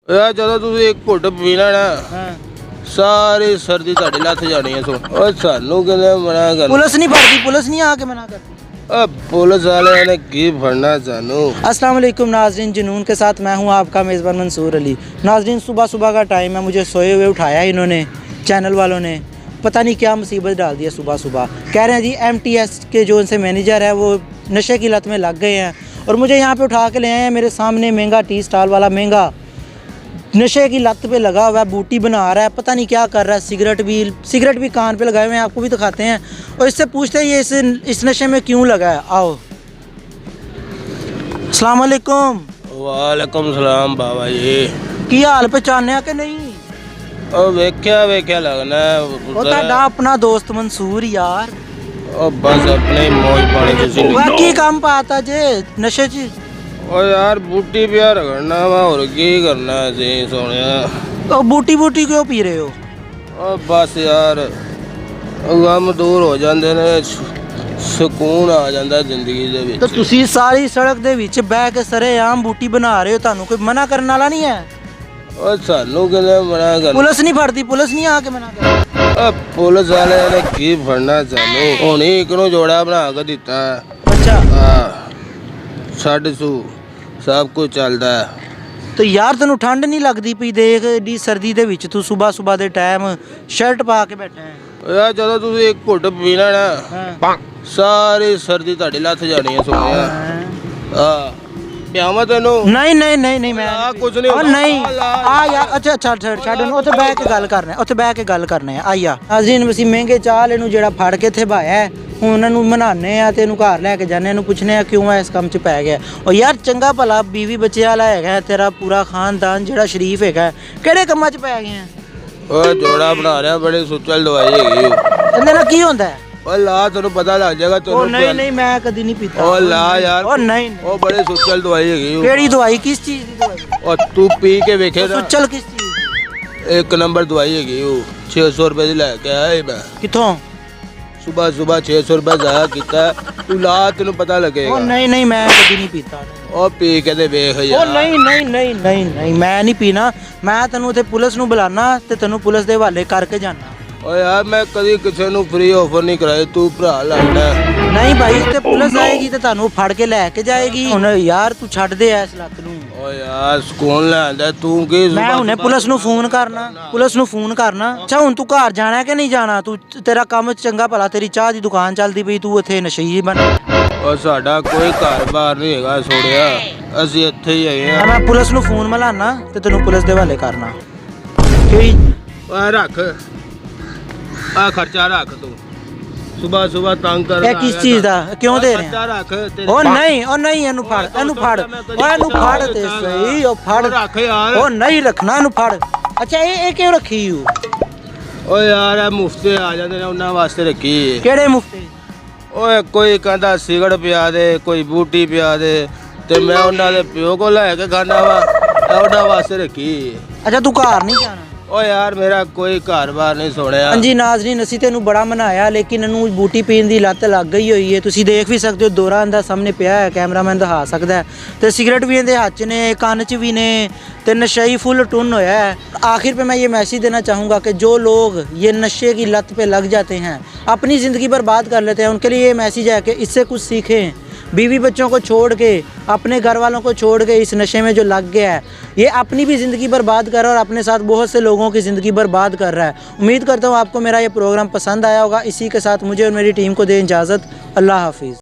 यार ਜਦੋਂ ਤੁਸੀਂ ਇੱਕ ਘੁੱਟ ਪੀਣਾ ਨਾ ਸਾਰੀ ਸਰਦੀ ਤੁਹਾਡੀ ਲੱਥ ਜਾਣੀ ਹੈ। ਸੁਣ ਓਏ ਸਾਨੂੰ ਕਿਹਨੇ ਮਨਾ ਕਰ पुलिस नहीं भरती, पुलिस नहीं आके मना करती। पुलिस वाले ने की भरना जानू। अस्सलाम वालेकुम नाज़रीन, जुनून के साथ मैं हूं आपका मेज़बान मंसूर अली। नाज़रीन सुबह सुबह का टाइम है, मुझे सोए हुए उठाया इन्होंने चैनल वालों ने, पता नहीं क्या मुसीबत डाल दिया सुबह सुबह। कह रहे हैं जी MTS के जो उनसे मैनेजर है वो नशे की लत में लग गए हैं और मुझे यहाँ पे उठा के ले आए हैं। मेरे सामने महंगा टी स्टॉल वाला महंगा नशे की लत पे लगा हुआ है, बूटी बना रहा है, पता नहीं क्या कर रहा है। सिगरेट भी कान पे लगाए हुए हैं, आपको भी दिखाते हैं और इससे पूछते हैं ये इस नशे में क्यों लगा है। आओ। अस्सलाम वालेकुम। वालेकुम सलाम बाबा जी। की हाल पहचाने कि नहीं? ओ वेख्या लगना ਉਹ ਤੁਹਾਡਾ ਆਪਣਾ ਦੋਸਤ ਮਨਸੂਰ ਯਾਰ। ओ बस अपने ही मौज पाने किसी ਉਹ ਕੀ ਕੰਮ ਪਾਤਾ ਜੇ ਨਸ਼ੇ 'ਚ? ओ यार बूटी प्यार करना वा और की करना सी सोनिया। ਉਹ ਬੂਟੀ ਕਿਉਂ ਪੀ ਰਹੇ ਹੋ? ओ बस यार गम दूर हो जाते ने, ਸਕੂਨ ਆ ਜਾਂਦਾ ਜ਼ਿੰਦਗੀ ਦੇ ਵਿੱਚ। ਤਾਂ ਤੁਸੀਂ ਸਾਰੀ ਸੜਕ ਦੇ ਵਿੱਚ ਬਹਿ ਕੇ ਸਰੇਆਮ ਬੂਟੀ ਬਣਾ ਰਹੇ ਹੋ, ਤੁਹਾਨੂੰ ਕੋਈ ਮਨਾ ਕਰਨ ਵਾਲਾ ਨਹੀਂ ਹੈ? ਓ ਸਾਨੂੰ ਕਿਹਨੇ ਮਨਾ ਕਰ ਪੁਲਿਸ ਨਹੀਂ ਫੜਦੀ, ਪੁਲਿਸ ਨਹੀਂ ਆ ਕੇ ਮਨਾ ਕਰਦੀ। ਓ ਪੁਲਿਸ ਵਾਲਿਆਂ ਨੇ ਕੀ ਫੜਨਾ ਸਾਨੂੰ, ਹੁਣੀ ਇੱਕ ਨੂੰ ਜੋੜਾ ਬਣਾ ਕੇ ਦਿੱਤਾ। ਅੱਛਾ ਸਾਡੇ ਸੂ ਸਭ ਕੁਝ ਚੱਲਦਾ ਹੈ। ਤੇ ਯਾਰ ਤੈਨੂੰ ਠੰਡ ਨਹੀਂ ਲੱਗਦੀ ਪਈ? ਦੇਖ ਏਡੀ ਸਰਦੀ ਦੇ ਵਿੱਚ ਤੂੰ ਸਵੇਰ ਦੇ ਟਾਈਮ ਸ਼ਰਟ ਪਾ ਕੇ ਬੈਠਾ ਹੈ। ਯਾਰ ਜਦੋਂ ਤੁਸੀਂ ਇੱਕ ਘੁੱਟ ਪੀਣਾ ਨਾ ਸਾਰੀ ਸਰਦੀ ਤੁਹਾਡੀ ਲੱਥ ਜਾਣੀ ਹੈ। ਸੁਣਿਆ ਪਿਆਵਾਂ ਤੈਨੂੰ? ਨਹੀਂ ਮੈਂ ਕੁਝ ਨਹੀਂ ਉਹ ਨਹੀਂ ਆ ਯਾਰ। ਅੱਛਾ ਛੱਡ ਉਹਨੂੰ, ਉੱਥੇ ਬਹਿ ਕੇ ਗੱਲ ਕਰਨਾ ਹੈ। ਆਇਆ ਨਾਜ਼ਰੀਨ, ਅਸੀਂ ਮਹਿੰਗੇ ਚਾਲ ਇਹਨੂੰ ਜਿਹੜਾ ਫੜ ਕੇ ਇੱਥੇ ਭਾਇਆ, ਹੁਣ ਉਹਨਾਂ ਨੂੰ ਮਨਾਉਂਦੇ ਆ ਤੇ ਇਹਨੂੰ ਘਰ ਲੈ ਕੇ ਜਾਂਦੇ, ਇਹਨੂੰ ਪੁੱਛਨੇ ਆ ਕਿਉਂ ਇਸ ਕੰਮ 'ਚ ਪੈ ਗਿਆ। ਉਹ ਯਾਰ ਚੰਗਾ ਭਲਾ ਬੀਵੀ ਬੱਚੇ ਵਾਲਾ ਹੈਗਾ ਤੇਰਾ, ਪੂਰਾ ਖਾਨਦਾਨ ਜਿਹੜਾ ਸ਼ਰੀਫ ਹੈਗਾ, ਕਿਹੜੇ ਕੰਮਾਂ 'ਚ ਪੈ ਗਏ ਆ? ਉਹ ਜੋੜਾ ਬਣਾ ਰਿਹਾ, ਬੜੀ ਸੁੱਚਲ ਦਵਾਈ ਹੈਗੀ। ਇਹਦੇ ਨਾਲ ਕੀ ਹੁੰਦਾ ਹੈ? ਉਹ ਲਾ ਤੈਨੂੰ ਪਤਾ ਲੱਗ ਜਾਏਗਾ ਤੈਨੂੰ। ਨਹੀਂ ਮੈਂ ਕਦੀ ਨਹੀਂ ਪੀਤਾ। ਉਹ ਲਾ ਯਾਰ। ਉਹ ਨਹੀਂ ਉਹ ਬੜੀ ਸੁੱਚਲ ਦਵਾਈ ਹੈਗੀ। ਕਿਹੜੀ ਦਵਾਈ? ਕਿਸ ਚੀਜ਼ ਦੀ ਦਵਾਈ? ਉਹ ਤੂੰ ਪੀ ਕੇ ਵੇਖੇ ਨਾ। ਸੁੱਚਲ ਕਿਸ ਚੀਜ਼? ਇੱਕ ਨੰਬਰ ਦਵਾਈ ਹੈਗੀ। ਉਹ 600 ਰੁਪਏ ਦੀ ਲੈ ਕੇ ਆਇਆ ਮੈਂ। ਕਿੱਥੋਂ? ਸੁਬਹ 600 ਰੁਪਏ ਜ਼ਾਇਆ ਕੀਤਾ। ਤੂੰ ਲਾ ਤੈਨੂੰ ਪਤਾ ਲੱਗੇਗਾ। ਉਹ ਨਹੀਂ ਮੈਂ ਕਦੀ ਨਹੀਂ ਪੀਤਾ। ਉਹ ਪੀ ਕੇ ਤੇ ਵੇਖ ਯਾਰ। ਉਹ ਨਹੀਂ ਮੈਂ ਨਹੀਂ ਪੀਣਾ। ਮੈਂ ਤੈਨੂੰ ਉੱਥੇ ਪੁਲਿਸ ਨੂੰ ਬੁਲਾਣਾ ਤੇ ਤੈਨੂੰ ਪੁਲਿਸ ਦੇ ਹਵਾਲੇ ਕਰਕੇ ਜਾਣਾ। ਓ ਯਾਰ ਮੈਂ ਕਦੀ ਕਿਸੇ ਨੂੰ ਫ੍ਰੀ ਆਫਰ ਨਹੀਂ ਕਰਾਇਆ, ਤੂੰ ਭਰਾ ਲੱਗਦਾ। ਨਹੀਂ ਭਾਈ, ਤੇ ਪੁਲਿਸ ਆਏਗੀ ਤੇ ਤੁਹਾਨੂੰ ਫੜ ਕੇ ਲੈ ਕੇ ਜਾਏਗੀ। ਹੁਣ ਯਾਰ ਤੂੰ ਛੱਡ ਦੇ ਇਸ ਲੱਤ ਨੂੰ। ਓ ਯਾਰ ਸਕੂਨ ਲੈਂਦਾ ਤੂੰ ਕੀ? ਮੈਂ ਹੁਣੇ ਪੁਲਿਸ ਨੂੰ ਫੋਨ ਕਰਨਾ। ਅੱਛਾ ਹੁਣ ਤੂੰ ਘਰ ਜਾਣਾ ਕਿ ਨਹੀਂ ਜਾਣਾ? ਤੂੰ ਤੇਰਾ ਕੰਮ ਚੰਗਾ ਭਲਾ, ਤੇਰੀ ਚਾਹ ਦੀ ਦੁਕਾਨ ਚੱਲਦੀ ਪਈ, ਤੂੰ ਇੱਥੇ ਨਸ਼ਈ ਬਣ। ਓ ਸਾਡਾ ਕੋਈ ਘਰ-ਬਾਰ ਨਹੀਂ ਹੈਗਾ ਸੋੜਿਆ, ਅਸੀਂ ਇੱਥੇ ਹੀ ਹੈਗੇ ਆ। ਮੈਂ ਪੁਲਿਸ ਨੂੰ ਫੋਨ ਮਿਲਾਣਾ ਤੇ ਤੈਨੂੰ ਪੁਲਿਸ ਦੇ ਹਵਾਲੇ ਕਰਨਾ। ਓਏ ਰੱਖ ਆ ਖਰਚਾ, ਰੱਖ ਤੂੰ ਸੁਬਹ ਤੰਗ ਕਰ। ਇਹ ਕਿਸ ਚੀਜ਼ ਦਾ ਕਿਉਂ ਦੇ ਰਿਹਾ? ਰੱਖ। ਉਹ ਨਹੀਂ ਇਹਨੂੰ ਫੜ ਤੇ ਸਹੀ। ਉਹ ਫੜ ਰੱਖ ਯਾਰ। ਉਹ ਨਹੀਂ ਰੱਖਣਾ, ਇਹਨੂੰ ਫੜ। ਅੱਛਾ ਇਹ ਕਿਉਂ ਰੱਖੀ? ਓ ਯਾਰ ਇਹ ਮੁਫਤੇ ਆ ਜਾਂਦੇ ਨੇ, ਉਹਨਾਂ ਵਾਸਤੇ ਰੱਖੀ। ਕਿਹੜੇ ਮੁਫਤੇ? ਓਏ ਕੋਈ ਕਹਿੰਦਾ ਸਿਗਰਟ ਪਿਆ ਦੇ, ਕੋਈ ਬੂਟੀ ਪਿਆ ਦੇ, ਤੇ ਮੈਂ ਉਹਨਾਂ ਦੇ ਪਿਓ ਕੋਲ ਲੈ ਕੇ ਖਾਣਾ ਵਾ, ਉਹਨਾਂ ਵਾਸਤੇ ਰੱਖੀ। ਅੱਛਾ ਤੂੰ ਘਰ ਨਹੀਂ ਜਾਣਾ? ਓ ਯਾਰ ਮੇਰਾ ਕੋਈ ਘਰ-ਬਾਰ ਨਹੀਂ ਸੋੜਿਆ। ਹਾਂਜੀ ਨਾਜ਼ਰੀਨ, ਅਸੀਂ ਤੈਨੂੰ ਬੜਾ ਮਨਾਇਆ ਲੇਕਿਨ ਇਹਨੂੰ ਬੂਟੀ ਪੀਣ ਦੀ ਲੱਤ ਲੱਗ ਗਈ ਹੋਈ ਹੈ। ਤੁਸੀਂ ਦੇਖ ਵੀ ਸਕਦੇ ਹੋ, ਦੋਰਾ ਇਹਦਾ ਸਾਹਮਣੇ ਪਿਆ ਹੈ, ਕੈਮਰਾਮੈਨ ਦਿਖਾ ਸਕਦਾ ਹੈ। ਤੇ ਸਿਗਰਟ ਵੀ ਇਹਦੇ ਹੱਥ 'ਚ ਨੇ, ਕੰਨ 'ਚ ਵੀ ਨੇ, ਤੇ नशे फुल टुन होया है। आखिर पे मैं ये मैसेज देना चाहूँगा कि जो लोग ये नशे की लत पे लग जाते हैं, अपनी ज़िंदगी बर्बाद कर लेते हैं, उनके लिए ये मैसेज है कि इससे कुछ सीखें। बीवी बच्चों को छोड़ के, अपने घर वालों को छोड़ के इस नशे में जो लग गया है, ये अपनी भी ज़िंदगी बर्बाद कर रहा है और अपने साथ बहुत से लोगों की ज़िंदगी बर्बाद कर रहा है। उम्मीद करता हूँ आपको मेरा ये प्रोग्राम पसंद आया होगा। इसी के साथ मुझे और मेरी टीम को दें इजाज़त। अल्लाह हाफिज़।